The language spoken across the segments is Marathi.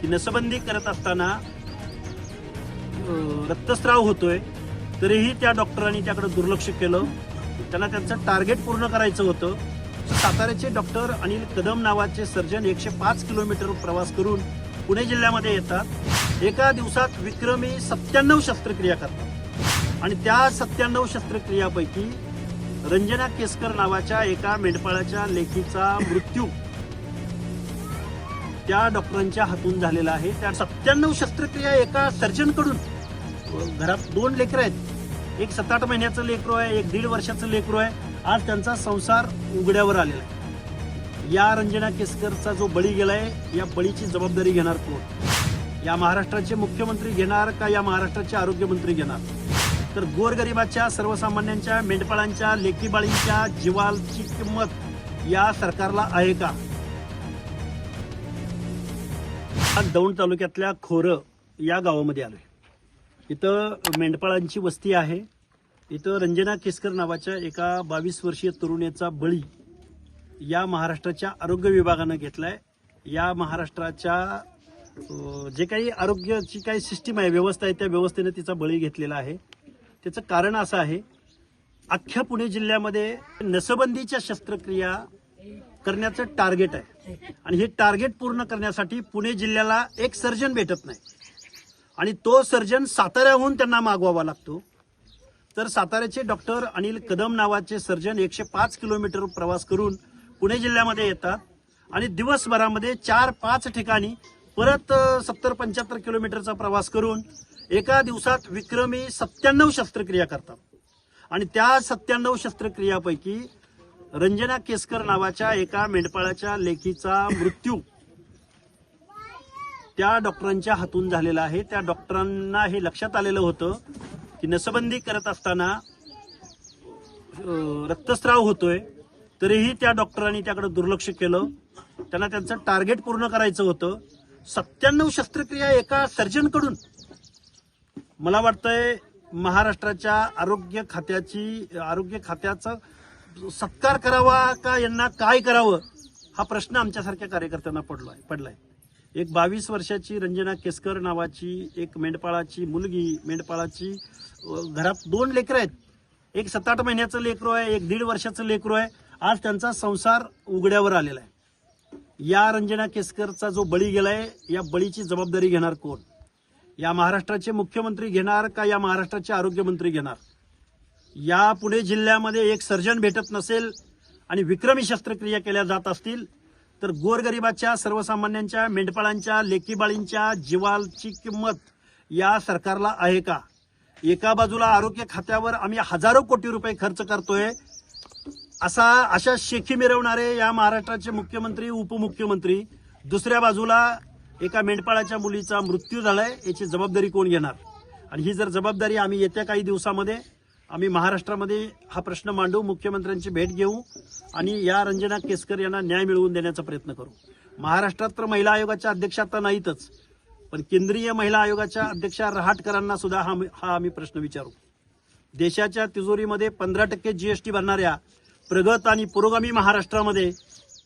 की नसबंदी करत असताना रक्तस्राव होतोय, तरीही त्या डॉक्टरांनी त्याकडे दुर्लक्ष केलं. त्यांना त्यांचं टार्गेट पूर्ण करायचं होतं. साताऱ्याचे डॉक्टर अनिल कदम नावाचे सर्जन 105 किलोमीटर प्रवास करून पुणे जिल्ह्यामध्ये येतात. एका दिवसात विक्रमी 97 शस्त्रक्रिया करतात आणि त्या 97 शस्त्रक्रियापैकी रंजना केसकर नावाच्या एका मेंढपाळाच्या लेकीचा मृत्यू त्या डॉक्टरांच्या हातून झालेला आहे. त्या 97 शस्त्रक्रिया एका सर्जनकडून. घरात 2 लेकरं आहेत, एक 7-8 महिन्याचं लेकरू आहे, एक 1.5 वर्षाचं लेकरू आहे. आज त्यांचा संसार उघड्यावर आलेला आहे. या रंजना केसकरचा जो बळी गेलाय, या बळीची जबाबदारी घेणार कोण? या महाराष्ट्राचे मुख्यमंत्री घेणार का या महाराष्ट्राचे आरोग्यमंत्री घेणार? तर गोरगरिबाच्या, सर्वसामान्यांच्या, मेंढपाळांच्या, लेकीबाळींच्या जीवाची किंमत या सरकारला आहे का? आज दौंड तालुक्यातल्या खोरं या गावामध्ये आलोय. इथं मेंढपाळांची वस्ती आहे. इथं रंजना केसकर नावाच्या एका 22 वर्षीय तरुणीचा बळी या महाराष्ट्राच्या आरोग्य विभागानं घेतलाय. या महाराष्ट्राच्या जे काही आरोग्याची काही सिस्टीम आहे, व्यवस्था आहे, त्या व्यवस्थेने तिचा बळी घेतलेला आहे. त्याचं कारण असं आहे, अख्ख्या पुणे जिल्ह्यामध्ये नसबंदीच्या शस्त्रक्रिया करण्याचं टार्गेट आहे आणि हे टार्गेट पूर्ण करण्यासाठी पुणे जिल्ह्याला एक सर्जन भेटत नाही आणि तो सर्जन साताऱ्याहून त्यांना मागवावा लागतो. तर साताऱ्याचे डॉक्टर अनिल कदम नावाचे सर्जन 105 किलोमीटर प्रवास करून पुणे जिल्ह्यामध्ये येतात आणि दिवसभरामध्ये 4-5 ठिकाणी परत 70-75 किलोमीटरचा प्रवास करून एका दिवसात विक्रमी 97 शस्त्रक्रिया करतात आणि त्या 97 शस्त्रक्रियापैकी रंजना केसकर नावाच्या एका मेंढपाळाच्या लेकीचा मृत्यू त्या डॉक्टरांच्या हातून झालेला आहे. त्या डॉक्टरांना हे लक्षात आलेलं होतं की नसबंदी करत असताना रक्तस्राव होतोय, तरीही त्या डॉक्टरांनी त्याकडे दुर्लक्ष केलं. त्यांना त्यांचं टार्गेट पूर्ण करायचं होतं. 97 शस्त्रक्रिया एका सर्जनकडून. मला वाटतंय महाराष्ट्राच्या आरोग्य खात्याचा सत्कार करावा का यांना काय करावं, हा प्रश्न आमच्यासारख्या कार्यकर्त्यांना पडलाय. एक 22 वर्षाची रंजना केसकर नावाची एक मेंढपाळाची मुलगी, मेंढपाळाची घरात 2 लेकरं आहेत, एक 7-8 महिन्याचं लेकरू आहे, एक 1.5 वर्षाचं लेकरू आहे. आज त्यांचा संसार उघड्यावर आलेला आहे. या रंजना केसकरचा जो बळी गेलाय, या बळीची जबाबदारी घेणार कोण? या महाराष्ट्राचे मुख्यमंत्री घेणार का या महाराष्ट्राचे आरोग्यमंत्री घेणार? या पुणे जिल्ह्यामध्ये एक सर्जन भेटत नसेल आणि विक्रमी शस्त्रक्रिया केल्या जात असतील तर गोरगरिबाच्या, सर्वसामान्यांच्या, मेंढपाळांच्या, लेकीबाळींच्या जीवाची किंमत या सरकारला आहे का? एका बाजूला आरोग्य खात्यावर आम्ही हजारो कोटी रुपये खर्च करतोय, अशा शेखी मिरवणारे या महाराष्ट्राचे मुख्यमंत्री, उपमुख्यमंत्री. दुसऱ्या बाजूला एका मेंढपाळाच्या मुलीचा मृत्यू झालाय, याची जबाबदारी कोण घेणार? आणि ही जर जबाबदारी आम्ही येत्या काही दिवसामध्ये आम्ही महाराष्ट्रामध्ये हा प्रश्न मांडू, मुख्यमंत्र्यांची भेट घेऊ आणि या रंजना केसकर यांना न्याय मिळवून देण्याचा प्रयत्न करू. महाराष्ट्रात तर महिला आयोगाच्या अध्यक्षा आता नाहीतच, पण केंद्रीय महिला आयोगाच्या अध्यक्षा रहाटकरांना सुद्धा हा आम्ही प्रश्न विचारू. देशाच्या तिजोरीमध्ये 15% GST भरणाऱ्या प्रगत आणि पुरोगामी महाराष्ट्रामध्ये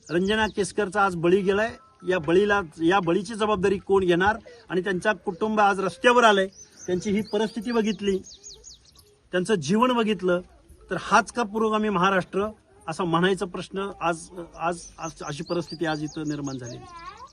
रंजना केसकरचा आज बळी गेलाय. या बळीची जबाबदारी कोण घेणार? आणि त्यांचा कुटुंब आज रस्त्यावर आलंय. त्यांची ही परिस्थिती बघितली, त्यांचं जीवन बघितलं तर हाच का पुरोगामी महाराष्ट्र, असा म्हणायचा प्रश्न आज अशी परिस्थिती आज इथं निर्माण झाली.